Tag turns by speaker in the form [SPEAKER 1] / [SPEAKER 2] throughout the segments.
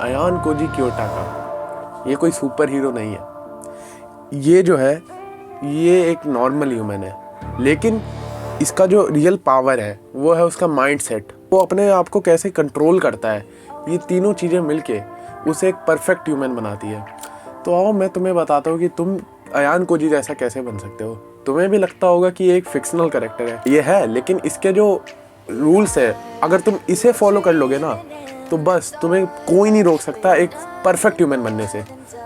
[SPEAKER 1] Ayan Cozi कियोटाका ये कोई super hero नहीं है। ये जो है ये एक नॉर्मल ह्यूमन है, लेकिन इसका जो रियल पावर है वो है उसका माइंड सेट। वो अपने आप को कैसे कंट्रोल करता है, ये तीनों चीज़ें मिलके उसे एक परफेक्ट ह्यूमन बनाती है। तो आओ मैं तुम्हें बताता हूँ कि तुम अयान कोजी जैसा कैसे बन सकते हो। तुम्हें भी लगता होगा कि ये एक फिक्शनल कैरेक्टर है, ये है, लेकिन इसके जो रूल्स है अगर तुम इसे फॉलो कर लोगे ना तो बस तुम्हें कोई नहीं रोक सकता एक परफेक्ट ह्यूमन बनने से।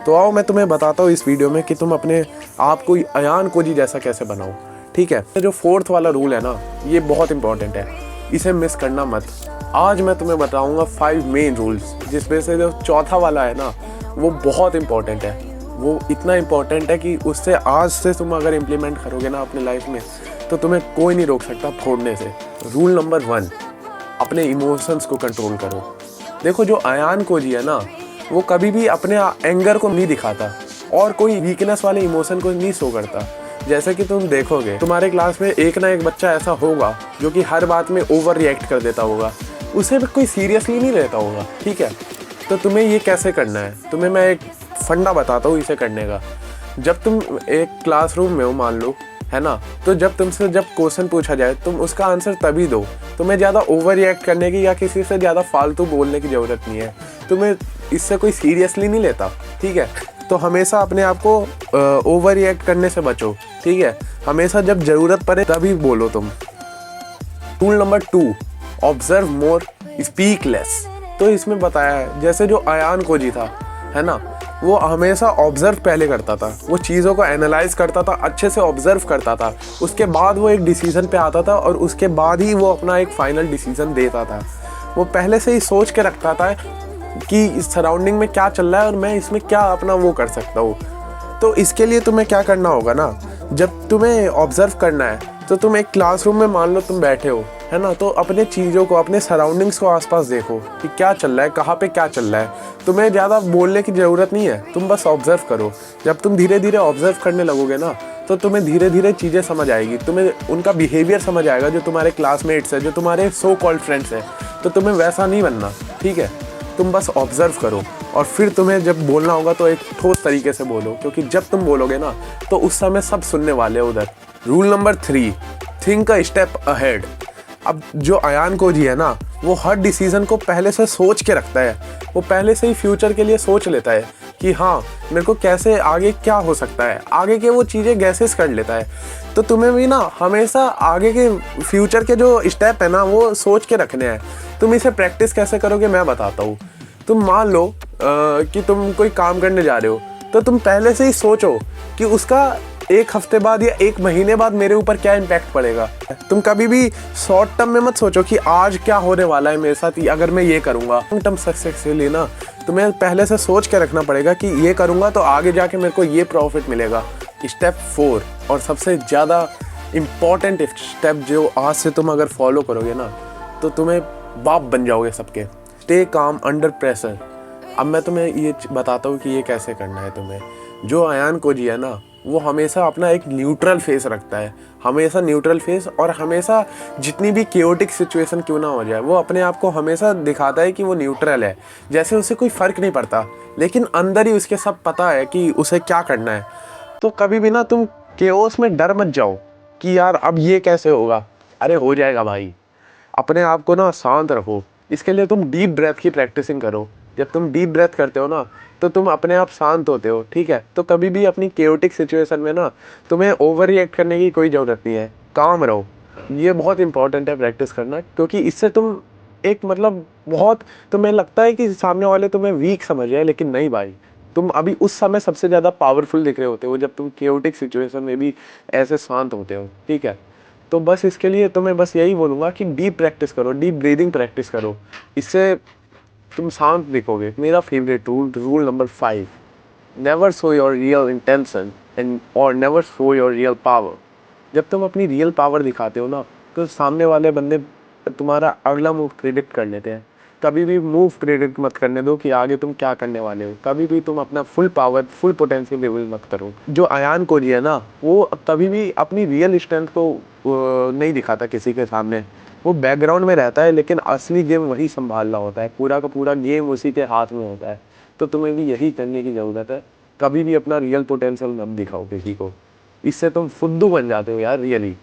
[SPEAKER 1] तो आओ मैं तुम्हें बताता हूँ इस वीडियो में कि तुम अपने आप को अयान कोजी जैसा कैसे बनाओ। ठीक है, जो फोर्थ वाला रूल है ना ये बहुत इंपॉर्टेंट है, इसे मिस करना मत। आज मैं तुम्हें बताऊंगा 5 मेन रूल्स, जिसमें से जो चौथा वाला है ना वो बहुत इंपॉर्टेंट है। वो इतना इंपॉर्टेंट है कि उससे आज से तुम अगर इम्प्लीमेंट करोगे ना अपने लाइफ में तो तुम्हें कोई नहीं रोक सकता फोड़ने से। रूल नंबर 1, अपने इमोशंस को कंट्रोल करो। देखो जो अयान कोजी है ना वो कभी भी अपने एंगर को नहीं दिखाता और कोई वीकनेस वाले इमोशन को नहीं शो करता। जैसे कि तुम देखोगे तुम्हारे क्लास में एक ना एक बच्चा ऐसा होगा जो कि हर बात में ओवर रिएक्ट कर देता होगा, उसे कोई सीरियसली नहीं लेता होगा। ठीक है, तो तुम्हें ये कैसे करना है, तुम्हें मैं एक फंडा बताता हूँ इसे करने का। जब तुम एक क्लासरूम में हो मान लो, है ना, तो जब तुमसे जब क्वेश्चन पूछा जाए तुम उसका आंसर तभी दो। तुम्हें ज़्यादा ओवर रिएक्ट करने की या किसी से ज़्यादा फालतू बोलने की ज़रूरत नहीं है, तुम्हें इससे कोई सीरियसली नहीं लेता। ठीक है, तो हमेशा अपने आप को ओवर रिएक्ट करने से बचो। ठीक है, हमेशा जब ज़रूरत पड़े तभी बोलो तुम। रूल नंबर 2, ऑब्जर्व मोर स्पीक लेस। तो इसमें बताया है जैसे जो अयान कोजी था, है ना, वो हमेशा ऑब्जर्व पहले करता था, वो चीज़ों को एनालाइज करता था, अच्छे से ऑब्जर्व करता था, उसके बाद वो एक डिसीजन पे आता था और उसके बाद ही वो अपना एक फाइनल डिसीजन देता था। वो पहले से ही सोच के रखता था कि इस सराउंडिंग में क्या चल रहा है और मैं इसमें क्या अपना वो कर सकता हूँ। तो इसके लिए तुम्हें क्या करना होगा ना, जब तुम्हें ऑब्जर्व करना है तो तुम एक क्लासरूम में मान लो तुम बैठे हो, है ना, तो अपने चीज़ों को, अपने सराउंडिंग्स को आसपास देखो कि क्या चल रहा है, कहाँ पे क्या चल रहा है। तुम्हें ज़्यादा बोलने की ज़रूरत नहीं है, तुम बस ऑब्जर्व करो। जब तुम धीरे धीरे ऑब्जर्व करने लगोगे ना तो तुम्हें धीरे धीरे चीज़ें समझ आएगी, तुम्हें उनका बिहेवियर समझ आएगा। जो तुम्हारे क्लासमेट्स है, जो तुम्हारे सो कॉल्ड फ्रेंड्स हैं, तो तुम्हें वैसा नहीं बनना। ठीक है, तुम बस ऑब्जर्व करो और फिर तुम्हें जब बोलना होगा तो एक ठोस तरीके से बोलो, क्योंकि जब तुम बोलोगे ना तो उस समय सब सुनने वाले उधर। Rule number 3, think a step ahead. अब जो अयान कोजी है ना वो हर डिसीजन को पहले से सोच के रखता है, वो पहले से ही फ्यूचर के लिए सोच लेता है कि हाँ मेरे को कैसे आगे क्या हो सकता है, आगे के वो चीज़ें गैसेस कर लेता है। तो तुम्हें भी ना हमेशा आगे के फ्यूचर के जो स्टेप है ना वो सोच के रखने हैं। तुम इसे प्रैक्टिस कैसे करोगे मैं बताता हूँ। तुम मान लो कि तुम कोई काम करने जा रहे हो, तो तुम पहले से ही सोचो कि उसका 1 हफ्ते बाद या 1 महीने बाद मेरे ऊपर क्या इम्पैक्ट पड़ेगा। तुम कभी भी शॉर्ट टर्म में मत सोचो कि आज क्या होने वाला है मेरे साथ अगर मैं ये करूँगा। लॉन्ग टर्म सक्सेस के लिए ना तुम्हें पहले से सोच के रखना पड़ेगा कि ये करूँगा तो आगे जाके मेरे को ये प्रॉफिट मिलेगा। स्टेप 4 और सबसे ज़्यादा इम्पॉर्टेंट स्टेप जो आज से तुम अगर फॉलो करोगे ना तो तुम्हें बाप बन जाओगे सबके। Stay calm under pressure. अब मैं तुम्हें ये बताता हूँ कि ये कैसे करना है तुम्हें। जो अयान कोजी है ना वो हमेशा अपना एक न्यूट्रल फेस रखता है, हमेशा न्यूट्रल फेस, और हमेशा जितनी भी केओटिक सिचुएशन क्यों ना हो जाए वो अपने आप को हमेशा दिखाता है कि वो न्यूट्रल है, जैसे उसे कोई फ़र्क नहीं पड़ता, लेकिन अंदर ही उसके सब पता है कि उसे क्या करना है। तो कभी भी ना तुम केओस में डर मत जाओ कि यार अब ये कैसे होगा, अरे हो जाएगा भाई। अपने आप को ना शांत रखो। इसके लिए तुम डीप ब्रेथ की प्रैक्टिसिंग करो। जब तुम डीप ब्रेथ करते हो ना तो तुम अपने आप शांत होते हो। ठीक है, तो कभी भी अपनी केओटिक सिचुएशन में ना तुम्हें ओवर रिएक्ट करने की कोई ज़रूरत नहीं है, काम रहो। ये बहुत इंपॉर्टेंट है प्रैक्टिस करना, क्योंकि इससे तुम एक मतलब बहुत, तुम्हें लगता है कि सामने वाले तुम्हें वीक समझ रहे हैं, लेकिन नहीं भाई, तुम अभी उस समय सबसे ज़्यादा पावरफुल दिख रहे होते हो जब तुम केओटिक सिचुएशन में भी ऐसे शांत होते हो। ठीक है, तो बस इसके लिए तो मैं बस यही बोलूँगा कि डीप प्रैक्टिस करो, डीप ब्रीदिंग प्रैक्टिस करो, इससे तुम शांत दिखोगे। मेरा favourite rule number 5, never show your real intention and और never show your real power. जब तुम अपनी रियल पावर दिखाते हो ना तो सामने वाले बंदे तुम्हारा अगला मूव प्रेडिक्ट कर लेते हैं। कभी भी मूव प्रेडिक्ट मत करने दो कि आगे तुम क्या करने वाले हो। कभी भी तुम अपना full power, full potential level मत करो। जो अयान कोजी है ना वो कभी भी अपनी रियल स्ट्रेंथ को नहीं दिखाता किसी के सामने, वो बैकग्राउंड में रहता है, लेकिन असली गेम वही संभालना होता है, पूरा का पूरा गेम उसी के हाथ में होता है। तो तुम्हें भी यही करने की ज़रूरत है, कभी भी अपना रियल पोटेंशियल मत दिखाओ किसी को, इससे तुम फुद्दू बन जाते हो यार। रियली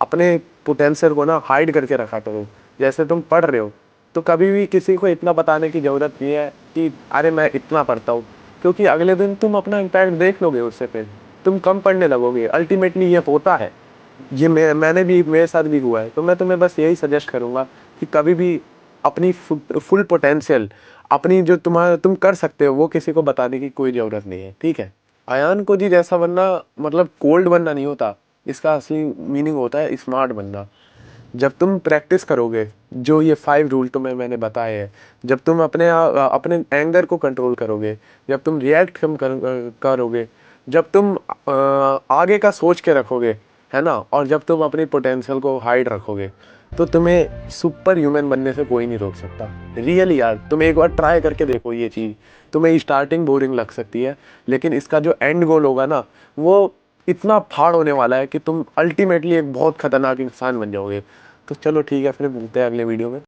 [SPEAKER 1] अपने पोटेंशियल को ना हाइड करके रखा करो। जैसे तुम पढ़ रहे हो, तो कभी भी किसी को इतना बताने की ज़रूरत नहीं है कि अरे मैं इतना पढ़ता हूँ, क्योंकि अगले दिन तुम अपना इम्पैक्ट देख लोगे उससे, फिर तुम कम पढ़ने लगोगे। अल्टीमेटली ये होता है, ये मैंने भी, मेरे साथ भी हुआ है। तो मैं तुम्हें बस यही सजेस्ट करूँगा कि कभी भी अपनी फुल पोटेंशियल, अपनी जो तुम कर सकते हो, वो किसी को बताने की कोई ज़रूरत नहीं है, ठीक है। अयान को जी जैसा बनना मतलब कोल्ड बनना नहीं होता, इसका असली मीनिंग होता है स्मार्ट बनना। जब तुम प्रैक्टिस करोगे, जो ये 5 रूल तुम्हें मैंने बताए हैं, जब तुम अपने एंगर को कंट्रोल करोगे, जब तुम रिएक्ट कम करोगे, जब तुम आगे का सोच के रखोगे, है ना, और जब तुम अपनी पोटेंशियल को हाइड रखोगे, तो तुम्हें सुपर ह्यूमन बनने से कोई नहीं रोक सकता। रियली यार, तुम एक बार ट्राई करके देखो ये चीज़। तुम्हें स्टार्टिंग बोरिंग लग सकती है, लेकिन इसका जो एंड गोल होगा ना, वो इतना फाड़ होने वाला है कि तुम अल्टीमेटली एक बहुत खतरनाक इंसान बन जाओगे। तो चलो ठीक है, फिर मिलते हैं अगले वीडियो में।